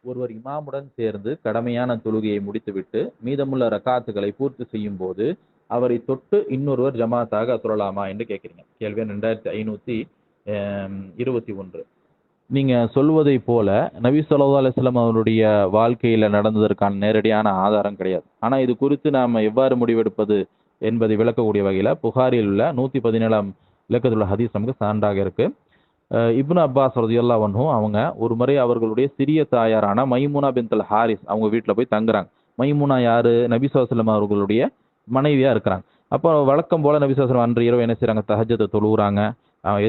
ஒருவர் இமாமுடன் சேர்ந்து கடமையான தொழுகையை முடித்துவிட்டு மீதமுள்ள ரக்காத்துகளை பூர்த்தி செய்யும் போது அவரை தொட்டு இன்னொருவர் ஜமாத்தாக தொழலாமா என்று கேட்கிறீங்க. கேள்வி 2521. நீங்க சொல்வதை போல நபி ஸல்லல்லாஹு அலைஹி வஸல்லம் அவருடைய வாழ்க்கையில நடந்ததற்கான நேரடியான ஆதாரம் கிடையாது. ஆனா இது குறித்து நாம எவ்வாறு முடிவெடுப்பது என்பதை விளக்கக்கூடிய வகையில புகாரில் உள்ள 117ஆம் இலக்கத்துள்ள ஹதீஸ் நமக்கு சான்றாக இருக்கு. இப்னு அப்பாஸ் ரலியல்லாஹு அன்ஹு அவங்க ஒரு முறை அவர்களுடைய சிறிய தாயாரான மைமுனா பின்த் ஹாரிஸ் அவங்க வீட்டில் போய் தங்குறாங்க. மைமுனா யாரு? நபி ஸல்லல்லாஹு அலைஹி வஸல்லம் அவர்களுடைய மனைவியா இருக்கிறாங்க. அப்போ வழக்கம் போல நபி ஸல்லல்லாஹு அலைஹி வஸல்லம் அன்று இரவு என்ன செய்றாங்க? தஹஜ்ஜத்தை தொழுகிறாங்க.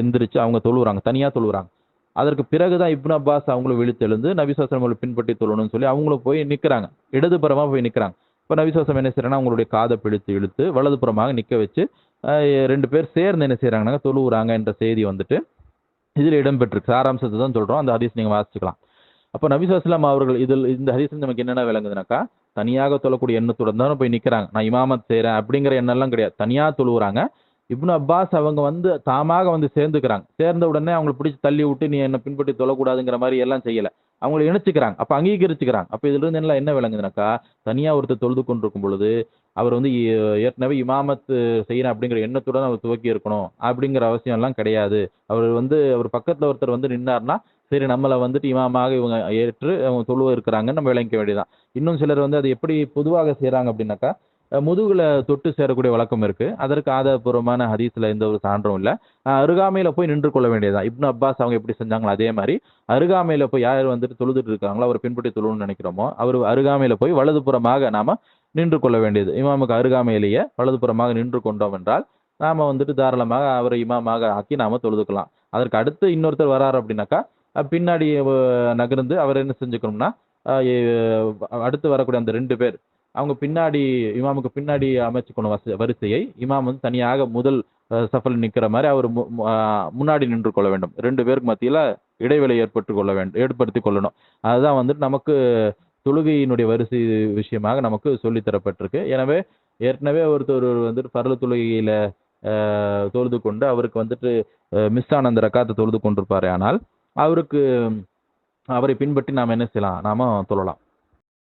எந்திரிச்சு அவங்க தொழுகிறாங்க, தனியா தொழுகிறாங்க. அதற்கு பிறகுதான் இப்னு அப்பாஸ் அவங்களும் விழித்தெழுந்து நபி ஸல்லல்லாஹு அலைஹி வஸல்லம் பின்பற்றி தொழணும்னு சொல்லி அவங்களும் போய் நிற்கிறாங்க. இடதுபுறமா போய் நிற்கிறாங்க. இப்போ நபி ஸல்லல்லாஹு அலைஹி வஸல்லம் என்ன செய்யறாங்கன்னா அவங்களுடைய காதை பிடித்து இழுத்து வலதுபுறமாக நிற்க வச்சு 2 பேர் சேர்ந்து என்ன செய்யறாங்கன்னா தொழுகிறாங்க என்ற செய்தி வந்துட்டு இதில் இடம்பெற்றிருக்கு. சாராம்சத்தை தான் சொல்றோம். அந்த ஹதீஸ் நீங்க வாசிச்சுக்கலாம். அப்போ நபி ஸல்லல்லாஹு அலைஹி வஸல்லம் அவர்கள் இந்த ஹதீஸ் நமக்கு என்னென்ன விளங்குதுனாக்கா, தனியாக தொழக்கூடிய எண்ணத்துடன் தான் போய் நிற்கிறாங்க. நான் இமாமத் செய்கிறேன் அப்படிங்கிற எண்ணம்லாம் கிடையாது. தனியா தொழுகிறாங்க. இப்னு அப்பாஸ் அவங்க வந்து தாமாக வந்து சேர்ந்துக்கிறாங்க. சேர்ந்த உடனே அவங்களை பிடிச்சி தள்ளி விட்டு நீ என்ன பின்பற்றி தொழக்கூடாதுங்கிற மாதிரி எல்லாம் செய்யல. அவங்களை இணைச்சுக்கிறாங்க. அப்ப அங்கீகரிச்சுக்கிறாங்க. அப்ப இதுல இருந்து என்ன விளங்குதுனாக்கா, தனியா ஒருத்தர் தொழுது கொண்டிருக்கும் பொழுது அவர் வந்து ஏற்கனவே இமாமத்து செய்யணும் அப்படிங்கிற எண்ணத்துடன் அவர் துவக்கி இருக்கணும் அப்படிங்கிற அவசியம் எல்லாம் கிடையாது. அவர் பக்கத்துல ஒருத்தர் வந்து நின்னார்னா சரி நம்மளை வந்துட்டு இமாமாக இவங்க ஏற்று அவங்க தொழுவ இருக்கிறாங்கன்னு நம்ம விளங்கிக்க வேண்டியதான். இன்னும் சிலர் வந்து அது எப்படி பொதுவாக செய்றாங்க அப்படின்னாக்கா, முதுகுல தொட்டு சேரக்கூடிய வழக்கம் இருக்கு. அதற்கு ஆதாரபூர்வமான ஹதீஸ்ல எந்த ஒரு சான்றும் இல்லை. அருகாமையில போய் நின்று கொள்ள வேண்டியதுதான். இப்னு அப்பாஸ் அவங்க எப்படி செஞ்சாங்களோ அதே மாதிரி அருகாமையில போய் யார் வந்துட்டு தொழுதுட்டு இருக்காங்களோ அவர் பின்பற்றி தொழுன்னு நினைக்கிறோமோ அவர் அருகாமையில போய் வலதுபுறமாக நாம நின்று கொள்ள வேண்டியது. இமாமுக்கு அருகாமையிலேயே வலதுபுறமாக நின்று கொண்டோம் என்றால் நாம வந்துட்டு தாராளமாக அவரை இமாமாக ஆக்கி நாம தொழுதுக்கலாம். அதற்கு அடுத்து இன்னொருத்தர் வராரு அப்படின்னாக்கா பின்னாடி நகர்ந்து அவர் என்ன செஞ்சுக்கணும்னா அடுத்து வரக்கூடிய அந்த 2 பேர் அவங்க பின்னாடி இமாமுக்கு பின்னாடி அமைச்சுக்கணும் வரிசையை. இமாம் வந்து தனியாக முதல் சஃபல் நிற்கிற மாதிரி அவர் முன்னாடி நின்று கொள்ள வேண்டும். 2 பேருக்கு மத்தியில இடைவெளி ஏற்படுத்தி கொள்ளணும். அதுதான் வந்துட்டு நமக்கு தொழுகையினுடைய வரிசை விஷயமாக நமக்கு சொல்லித்தரப்பட்டிருக்கு. எனவே ஏற்கனவே ஒருத்தர் வந்துட்டு பரல தொழுகையில தொழுது கொண்டு அவருக்கு வந்துட்டு மிஸ் ஆன அந்த ரக்காத்தை தொழுது கொண்டிருப்பாரு. ஆனால் அவரை பின்பற்றி நாம் என்ன செய்யலாம்? நாம தொழலாம்.